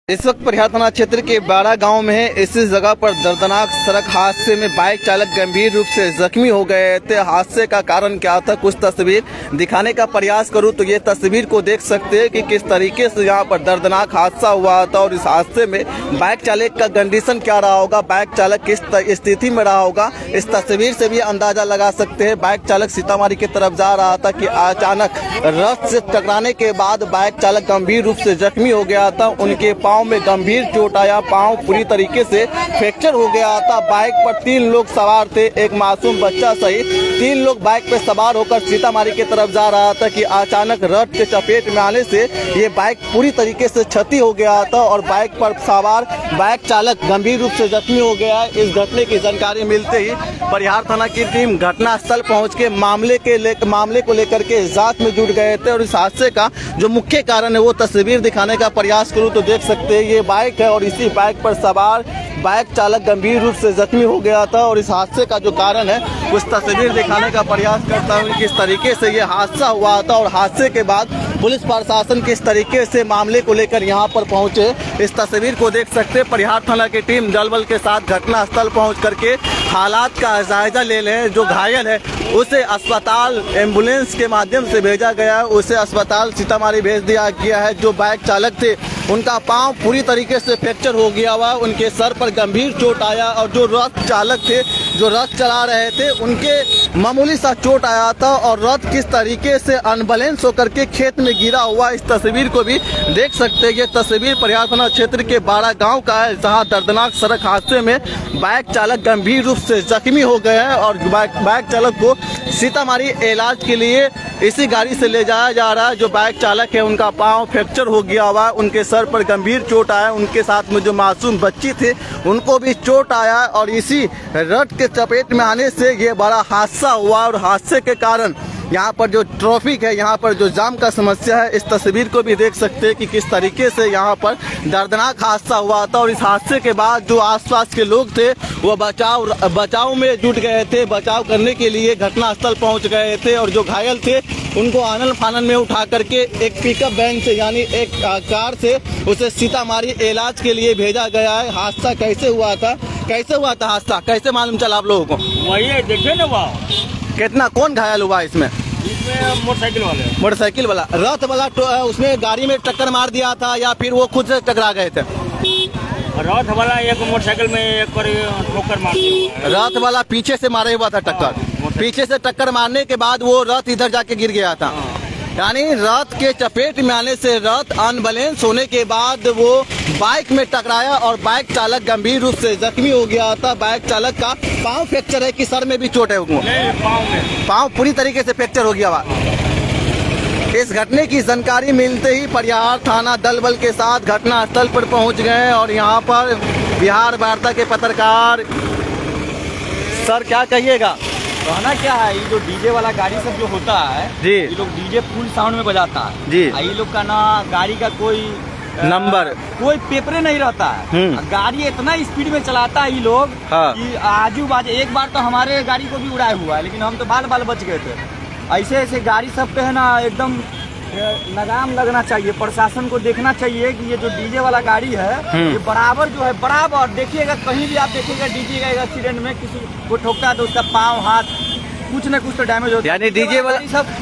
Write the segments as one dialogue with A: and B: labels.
A: इस वक्त परिहार थाना क्षेत्र के बाड़ा गांव में है। इसी जगह पर दर्दनाक सड़क हादसे में बाइक चालक गंभीर रूप से जख्मी हो गए थे। हादसे का कारण क्या था, कुछ तस्वीर दिखाने का प्रयास करूं तो ये तस्वीर को देख सकते हैं कि किस तरीके से यहां पर दर्दनाक हादसा हुआ था और इस हादसे में बाइक चालक का कंडीशन क्या रहा होगा, बाइक चालक किस स्थिति में रहा होगा, इस तस्वीर से भी अंदाजा लगा सकते हैं। बाइक चालक सीतामढ़ी की तरफ जा रहा था कि अचानक रथ से टकराने के बाद बाइक चालक गंभीर रूप से जख्मी हो गया था। उनके पाँव में गंभीर चोट आया, पांव पूरी तरीके से फ्रैक्चर हो गया था। बाइक पर 3 लोग सवार थे, एक मासूम बच्चा सहित 3 लोग बाइक पर सवार होकर सीतामढ़ी की तरफ जा रहा था कि अचानक रथ के चपेट में आने से ये बाइक पूरी तरीके से क्षति हो गया था और बाइक पर सवार बाइक चालक गंभीर रूप से जख्मी हो गया। इस घटने की जानकारी मिलते ही परिहार थाना की टीम घटनास्थल पहुंच के मामले को लेकर के जांच में जुट गए थे और इस हादसे का जो मुख्य कारण है वो तस्वीर दिखाने का प्रयास करूं तो देख सकते हैं ये बाइक है और इसी बाइक पर सवार बाइक चालक गंभीर रूप से जख्मी हो गया था और इस हादसे का जो कारण है उस तस्वीर दिखाने का प्रयास करता हूं किस तरीके से ये हादसा हुआ था और हादसे के बाद पुलिस प्रशासन किस तरीके से मामले को लेकर यहां पर पहुंचे। इस तस्वीर को देख सकते हैं। परिहार थाना की टीम दल बल के साथ घटनास्थल पहुंच करके हालात का जायजा ले रहे। जो घायल है उसे अस्पताल एम्बुलेंस के माध्यम से भेजा गया है, उसे अस्पताल सीतामढ़ी भेज दिया गया है। जो बाइक चालक थे उनका पांव पूरी तरीके से फ्रैक्चर हो गया हुआ, उनके सर पर गंभीर चोट आया और जो रथ चालक थे जो रथ चला रहे थे उनके मामूली सा चोट आया था और रथ किस तरीके से अनबैलेंस होकर के खेत में गिरा हुआ। इस तस्वीर को भी देख सकते हैं। ये तस्वीर परिहार थाना क्षेत्र के बाड़ा गांव का है जहां दर्दनाक सड़क हादसे में बाइक चालक गंभीर रूप से जख्मी हो गए हैं और बाइक चालक को सीतामढ़ी इलाज के लिए इसी गाड़ी से ले जाया जा रहा है। जो बाइक चालक है उनका पांव फ्रैक्चर हो गया हुआ, उनके सर पर गंभीर चोट आया, उनके साथ में जो मासूम बच्ची थे उनको भी चोट आया और इसी रथ के चपेट में आने से ये बड़ा हादसा हुआ और हादसे के कारण यहाँ पर जो ट्रैफिक है, यहाँ पर जो जाम का समस्या है, इस तस्वीर को भी देख सकते हैं कि किस तरीके से यहाँ पर दर्दनाक हादसा हुआ था और इस हादसे के बाद जो आसपास के लोग थे वो बचाव में जुट गए थे, बचाव करने के लिए घटनास्थल पहुँच गए थे और जो घायल थे उनको आनन फानन में उठा करके एक पिकअप वैन से यानी एक कार से उसे सीतामढ़ी इलाज के लिए भेजा गया है। हादसा कैसे हुआ था हादसा कैसे मालूम चला आप लोगों को?
B: वही देखे ना वहाँ
A: कितना कौन घायल हुआ इसमें मोटरसाइकिल वाला रथ वाला उसमें गाड़ी में टक्कर मार दिया था या फिर वो खुद से टकरा गए थे?
B: रथ वाला एक मोटरसाइकिल में एक ठोकर मार दिया।
A: रथ वाला पीछे से मारे हुआ था टक्कर, पीछे से टक्कर मारने के बाद वो रथ इधर जाके गिर गया था। यानी रथ के चपेट में आने से रथ अनबैलेंस होने के बाद वो बाइक में टकराया और बाइक चालक गंभीर रूप से जख्मी हो गया था। बाइक चालक का पांव फ्रैक्चर है कि सर में भी चोट है? पांव पूरी तरीके से फ्रैक्चर हो गया हुआ। इस घटने की जानकारी मिलते ही परिहार थाना दल बल के साथ घटनास्थल पर पहुंच गए और यहाँ पर बिहार वार्ता के पत्रकार सर क्या कहिएगा?
C: कहना क्या है, ये जो डीजे वाला गाड़ी सब जो होता है
A: जी,
C: ये लोग डीजे फुल साउंड में बजाता है
A: जी।
C: ये लोग का ना गाड़ी का कोई
A: नंबर
C: कोई पेपरे नहीं रहता है। गाड़ी इतना स्पीड में चलाता है ये लोग कि आजू बाजू एक बार तो हमारे गाड़ी को भी उड़ाया हुआ है, लेकिन हम तो बाल बच गए थे। ऐसे ऐसे गाड़ी सब पे है ना एकदम लगाम लगना चाहिए। प्रशासन को देखना चाहिए कि ये जो डीजे वाला गाड़ी है ये बराबर जो है बराबर देखिएगा, कहीं भी आप देखिएगा डीजे का एक्सीडेंट में किसी को ठोकता है तो उसका पाँव हाथ कुछ न कुछ तो डैमेज होता है।
A: यानी डीजे वाला सब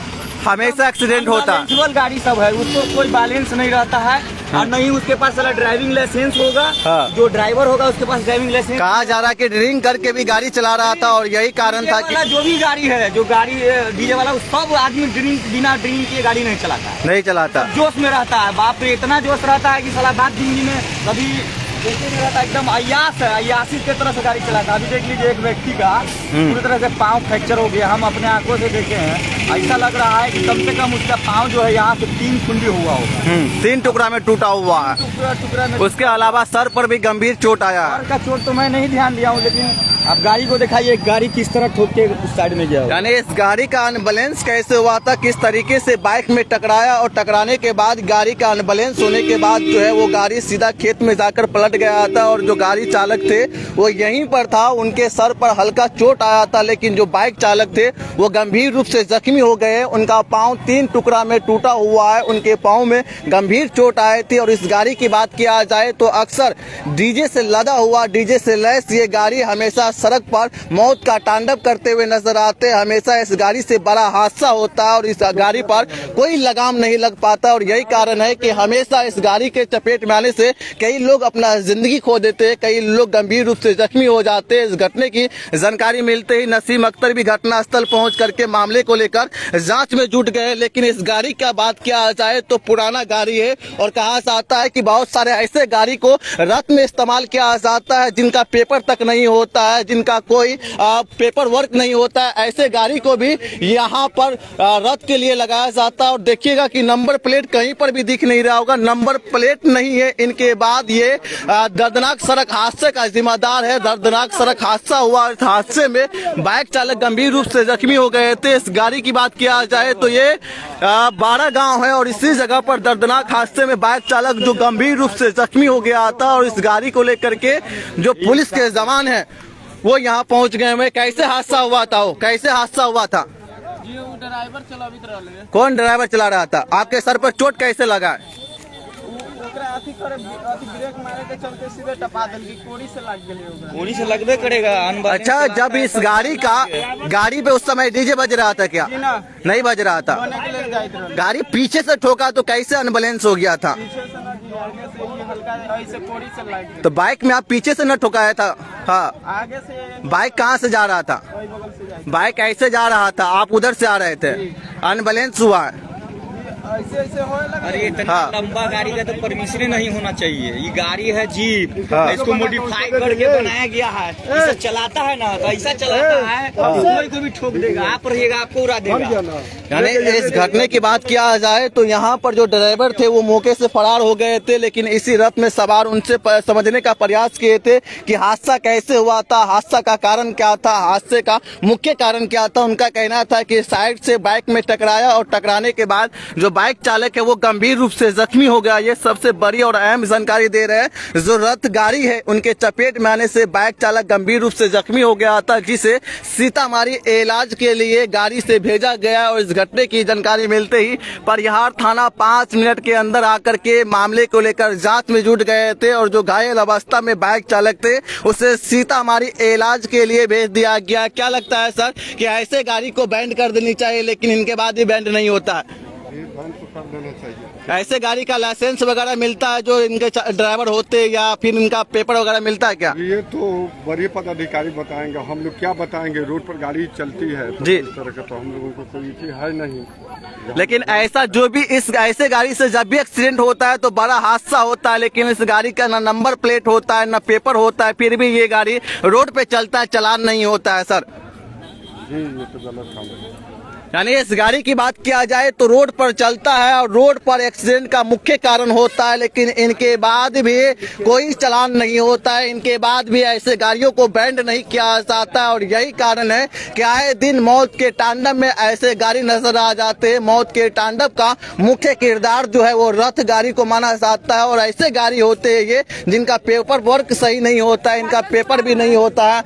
A: हमेशा एक्सीडेंट होता है।
C: गाड़ी सब है उसको कोई बैलेंस नहीं रहता है और नहीं उसके पास ड्राइविंग लाइसेंस होगा। जो ड्राइवर होगा उसके पास ड्राइविंग लाइसेंस।
A: कहा जा रहा है कि ड्रिंक करके भी गाड़ी चला रहा था और यही कारण था कि
C: जो भी गाड़ी है जो गाड़ी डीजे वाला सब आदमी बिना ड्रिंक के गाड़ी नहीं चलाता, जोश में रहता है। बाप रे इतना जोश रहता है कि साला बात जिंदगी में कभी जैसे नहीं रहता, एकदम अयास है, अयासी की तरह से गाड़ी चलाता। अभी देख लीजिए एक व्यक्ति का पूरी तरह से पाँव फ्रैक्चर हो गया, हम अपने आंखों से देखे हैं। ऐसा लग रहा है कि कम से कम उसका पाँव जो है यहाँ से 3 खुंडी हुआ होगा,
A: 3 टुकड़ा में टूटा हुआ है।
C: टुकड़ा में।
A: उसके अलावा सर पर भी गंभीर चोट आया।
C: सर का चोट तो मैं नहीं ध्यान दिया हूँ, लेकिन अब गाड़ी को दिखाइए गाड़ी किस तरह ठोक के उस साइड में गया।
A: यानी इस गाड़ी का अनबैलेंस कैसे हुआ था, किस तरीके से बाइक में टकराया और टकराने के बाद गाड़ी का अनबैलेंस होने के बाद जो है वो गाड़ी सीधा खेत में जाकर पलट गया था और जो गाड़ी चालक थे वो यहीं पर था। उनके सर पर हल्का चोट आया था, लेकिन जो बाइक चालक थे वो गंभीर रूप से जख्मी हो गए। उनका पाँव 3 टुकड़ा में टूटा हुआ है, उनके पाँव में गंभीर चोट आई थी। और इस गाड़ी की बात किया जाए तो अक्सर डीजे से लदा हुआ, डीजे से लैस ये गाड़ी हमेशा सड़क पर मौत का तांडव करते हुए नजर आते। हमेशा इस गाड़ी से बड़ा हादसा होता है और इस गाड़ी पर कोई लगाम नहीं लग पाता। और यही कारण है कि हमेशा इस गाड़ी के चपेट में आने से कई लोग अपना जिंदगी खो देते हैं, कई लोग गंभीर रूप से जख्मी हो जाते हैं। इस घटने की जानकारी मिलते ही नसीम अख्तर भी घटनास्थल पहुंच करके मामले को लेकर जांच में जुट गए। लेकिन इस गाड़ी का बात किया जाए तो पुराना गाड़ी है और कहा जाता है कि बहुत सारे ऐसे गाड़ी को रथ में इस्तेमाल किया जाता है जिनका पेपर तक नहीं होता है, जिनका कोई पेपर वर्क नहीं होता है। ऐसे गाड़ी को भी यहाँ पर रथ के लिए लगाया जाता है। और देखिएगा कि नंबर प्लेट कहीं पर भी दिख नहीं रहा होगा, नंबर प्लेट नहीं है। इनके बाद ये दर्दनाक सड़क हादसे का जिम्मेदार है। दर्दनाक सड़क हादसा हुआ, इस हादसे में बाइक चालक गंभीर रूप से जख्मी हो गए थे। इस गाड़ी की बात किया जाए तो ये 12 गांव है और इसी जगह पर दर्दनाक हादसे में बाइक चालक जो गंभीर रूप से जख्मी हो गया था। और इस गाड़ी को लेकर के जो पुलिस के जवान है वो यहाँ पहुंच गए हैं। कैसे हादसा हुआ था, वो कैसे हादसा हुआ था?
C: जी वो ड्राइवर चलावित रहा।
A: कौन ड्राइवर चला रहा था? आपके सर पर चोट कैसे लगा है?
C: ब्रेक मारे के चलते सीधे टपा देलकी, कोड़ी से लग गेलै। कोड़ी से लगबे करेगा।
A: अच्छा, जब इस गाड़ी पे उस समय डीजे बज रहा था क्या? नहीं बज रहा था। गाड़ी पीछे से ठोका तो कैसे अनबैलेंस हो गया था? तो बाइक में आप पीछे से न ठोकाया था? हाँ, आगे से। बाइक कहाँ से जा रहा था? बाइक ऐसे जा रहा था, आप उधर से आ रहे थे, अनबैलेंस हुआ है।
C: ऐसे अरे इतना लंबा गाड़ी का तो परमिशन नहीं होना चाहिए। ये गाड़ी है जीप, इसको मॉडिफाई करके बनाया गया है। इसे चलाता है ना तो ऐसा चलाता है, कोई को भी ठोक देगा। आप रहिएगा, आपको उड़ा देगा।
A: यानी इस घटने की बात किया जाए तो यहाँ पर जो ड्राइवर थे वो मौके से फरार हो गए थे। लेकिन इसी रथ में सवार उनसे समझने का प्रयास किए थे कि हादसा कैसे हुआ था, हादसा का कारण क्या था, हादसे का मुख्य कारण क्या था। उनका कहना था कि साइड से बाइक में टकराया और टकराने के बाद जो बाइक चालक है वो गंभीर रूप से जख्मी हो गया। ये सबसे बड़ी और अहम जानकारी दे रहे हैं। जो रथ गाड़ी है उनके चपेट में आने से बाइक चालक गंभीर रूप से जख्मी हो गया था, जिसे सीतामढ़ी इलाज के लिए गाड़ी से भेजा गया। और इस घटने की जानकारी मिलते ही परिहार थाना 5 मिनट के अंदर आकर के मामले को लेकर जांच में जुट गए थे। और जो घायल अवस्था में बाइक चालक थे उसे सीतामढ़ी इलाज के लिए भेज दिया गया। क्या लगता है सर कि ऐसे गाड़ी को बैंड कर देनी चाहिए, लेकिन इनके बाद भी बैंड नहीं होता है?
D: कर देना चाहिए।
A: ऐसे गाड़ी का लाइसेंस वगैरह मिलता है जो इनके ड्राइवर होते हैं, या फिर इनका पेपर वगैरह मिलता है क्या?
D: ये तो बड़े पदाधिकारी बताएंगे, हम लोग क्या बताएंगे। रोड पर गाड़ी चलती है तो
A: जी,
D: इस तरह का तो हम लोगों को कोई चीज है नहीं।
A: लेकिन ऐसा जो भी ऐसे गाड़ी से जब भी एक्सीडेंट होता है तो बड़ा हादसा होता है। लेकिन इस गाड़ी का ना नंबर प्लेट होता है, ना पेपर होता है, फिर भी ये गाड़ी रोड पे चलता है, चालान नहीं होता है सर।
D: जी, ये तो गलत काम है।
A: यानी इस गाड़ी की बात किया जाए तो रोड पर चलता है और रोड पर एक्सीडेंट का मुख्य कारण होता है, लेकिन इनके बाद भी कोई चालान नहीं होता है, इनके बाद भी ऐसे गाड़ियों को बैंड नहीं किया जाता है। और यही कारण है कि आए दिन मौत के तांडव में ऐसे गाड़ी नजर आ जाते हैं। मौत के तांडव का मुख्य किरदार जो है वो रथ गाड़ी को माना जाता है। और ऐसे गाड़ी होते हैं ये जिनका पेपर वर्क सही नहीं होता है, इनका पेपर भी नहीं होता है।